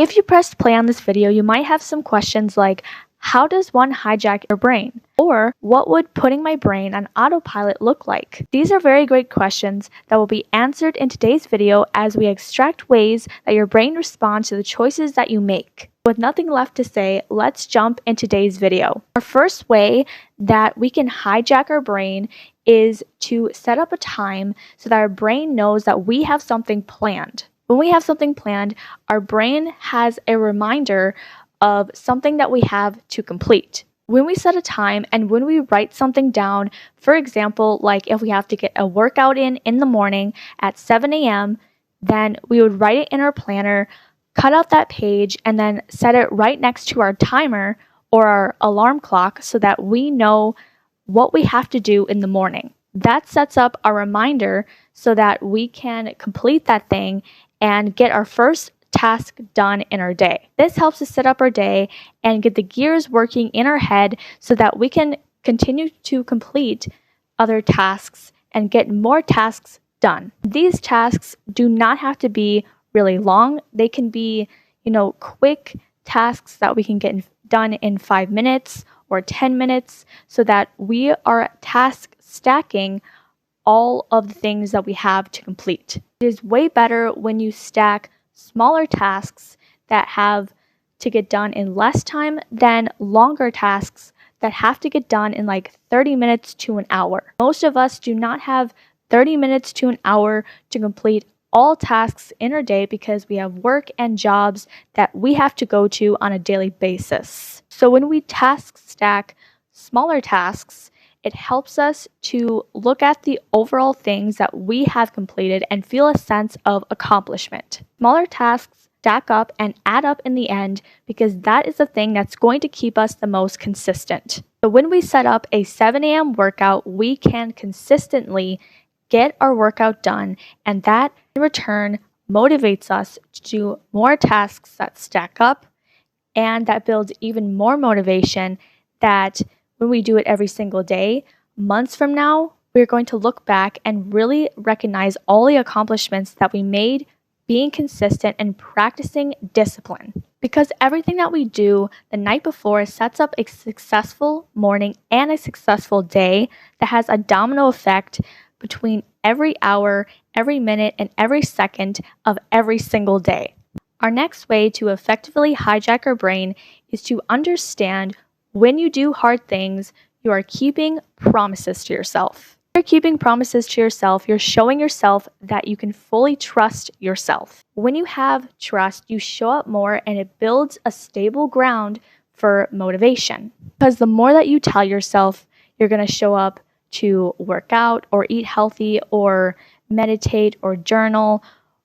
If you pressed play on this video, you might have some questions like, how does one hijack your brain? Or what would putting my brain on autopilot look like? These are very great questions that will be answered in today's video as we extract ways that your brain responds to the choices that you make. With nothing left to say, let's jump in today's video. Our first way that we can hijack our brain is to set up a time so that our brain knows that we have something planned. When we have something planned, our brain has a reminder of something that we have to complete. When we set a time and when we write something down, for example, like if we have to get a workout in the morning at 7 a.m., then we would write it in our planner, cut out that page, and then set it right next to our timer or our alarm clock so that we know what we have to do in the morning. That sets up a reminder so that we can complete that thing and get our first task done in our day. This helps us set up our day and get the gears working in our head so that we can continue to complete other tasks and get more tasks done. These tasks do not have to be really long. They can be, quick tasks that we can get done in 5 minutes or 10 minutes so that we are task stacking all of the things that we have to complete. It is way better when you stack smaller tasks that have to get done in less time than longer tasks that have to get done in like 30 minutes to an hour. Most of us do not have 30 minutes to an hour to complete all tasks in our day because we have work and jobs that we have to go to on a daily basis. So when we task stack smaller tasks, it helps us to look at the overall things that we have completed and feel a sense of accomplishment. Smaller tasks stack up and add up in the end because that is the thing that's going to keep us the most consistent. So when we set up a 7 a.m. workout, we can consistently get our workout done, and that in return motivates us to do more tasks that stack up, and that builds even more motivation that when we do it every single day, months from now, we're going to look back and really recognize all the accomplishments that we made being consistent and practicing discipline. Because everything that we do the night before sets up a successful morning and a successful day that has a domino effect between every hour, every minute, and every second of every single day. Our next way to effectively hijack our brain is to understand when you do hard things, you are keeping promises to yourself. When you're keeping promises to yourself, you're showing yourself that you can fully trust yourself. When you have trust, you show up more and it builds a stable ground for motivation. Because the more that you tell yourself you're going to show up to work out or eat healthy or meditate or journal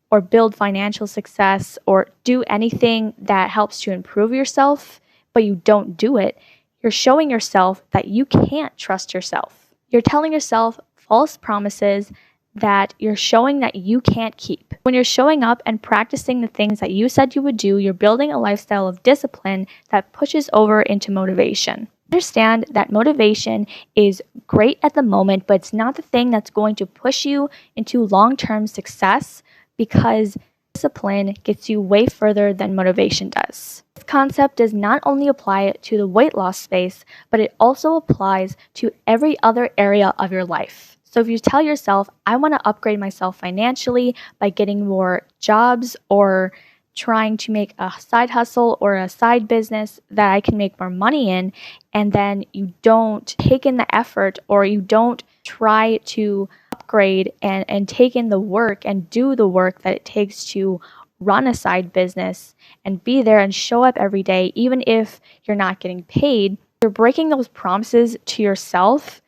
or build financial success or do anything that helps to improve yourself, but you don't do it, you're showing yourself that you can't trust yourself. You're telling yourself false promises that you're showing that you can't keep. When you're showing up and practicing the things that you said you would do, you're building a lifestyle of discipline that pushes over into motivation. Understand that motivation is great at the moment, but it's not the thing that's going to push you into long-term success because discipline gets you way further than motivation does. This concept does not only apply to the weight loss space, but it also applies to every other area of your life. So if you tell yourself, I want to upgrade myself financially by getting more jobs or trying to make a side hustle or a side business that I can make more money in, and then you don't take in the effort or you don't try to upgrade and take in the work and do the work that it takes to run a side business and be there and show up every day, even if you're not getting paid, you're breaking those promises to yourself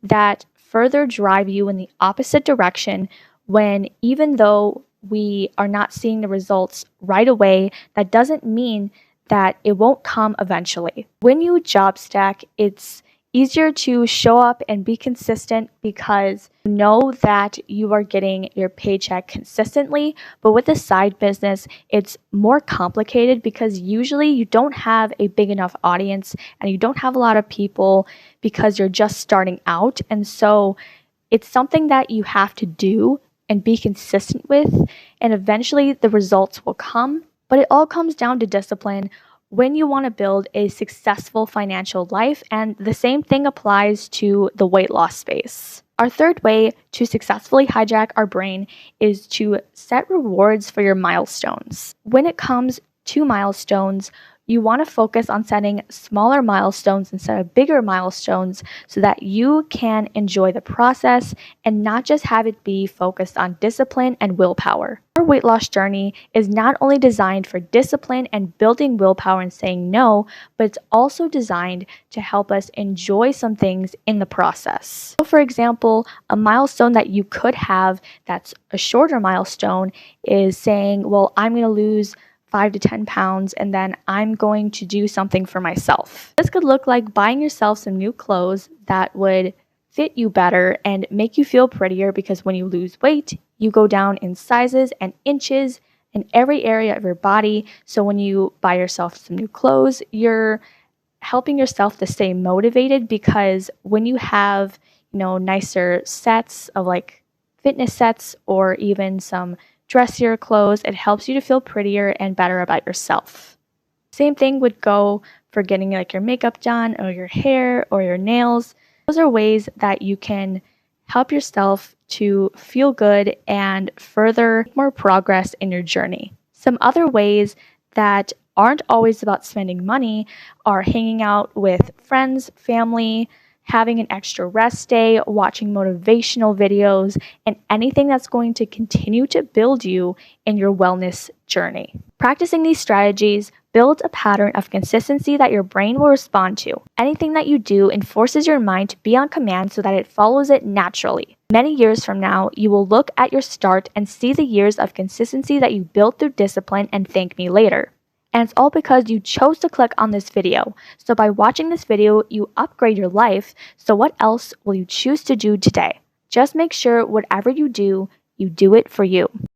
that further drive you in the opposite direction when even though we are not seeing the results right away, that doesn't mean that it won't come eventually. When you job stack, it's easier to show up and be consistent because you know that you are getting your paycheck consistently. But with a side business, it's more complicated because usually you don't have a big enough audience and you don't have a lot of people because you're just starting out. And so it's something that you have to do and be consistent with, and eventually the results will come. But it all comes down to discipline when you want to build a successful financial life, and the same thing applies to the weight loss space. Our third way to successfully hijack our brain is to set rewards for your milestones. When it comes to milestones, you want to focus on setting smaller milestones instead of bigger milestones so that you can enjoy the process and not just have it be focused on discipline and willpower. Our weight loss journey is not only designed for discipline and building willpower and saying no, but it's also designed to help us enjoy some things in the process. So for example, a milestone that you could have that's a shorter milestone is saying, well, I'm going to lose 5 to 10 pounds and then I'm going to do something for myself. This could look like buying yourself some new clothes that would fit you better and make you feel prettier, because when you lose weight, you go down in sizes and inches in every area of your body. So when you buy yourself some new clothes, you're helping yourself to stay motivated, because when you have, nicer sets of like fitness sets or even some dressier clothes, it helps you to feel prettier and better about yourself. Same thing would go for getting like your makeup done or your hair or your nails. Those are ways that you can help yourself to feel good and further make more progress in your journey. Some other ways that aren't always about spending money are hanging out with friends, family, having an extra rest day, watching motivational videos, and anything that's going to continue to build you in your wellness journey. Practicing these strategies builds a pattern of consistency that your brain will respond to. Anything that you do enforces your mind to be on command so that it follows it naturally. Many years from now, you will look at your start and see the years of consistency that you built through discipline and thank me later. And it's all because you chose to click on this video. So by watching this video, you upgrade your life. So what else will you choose to do today? Just make sure whatever you do it for you.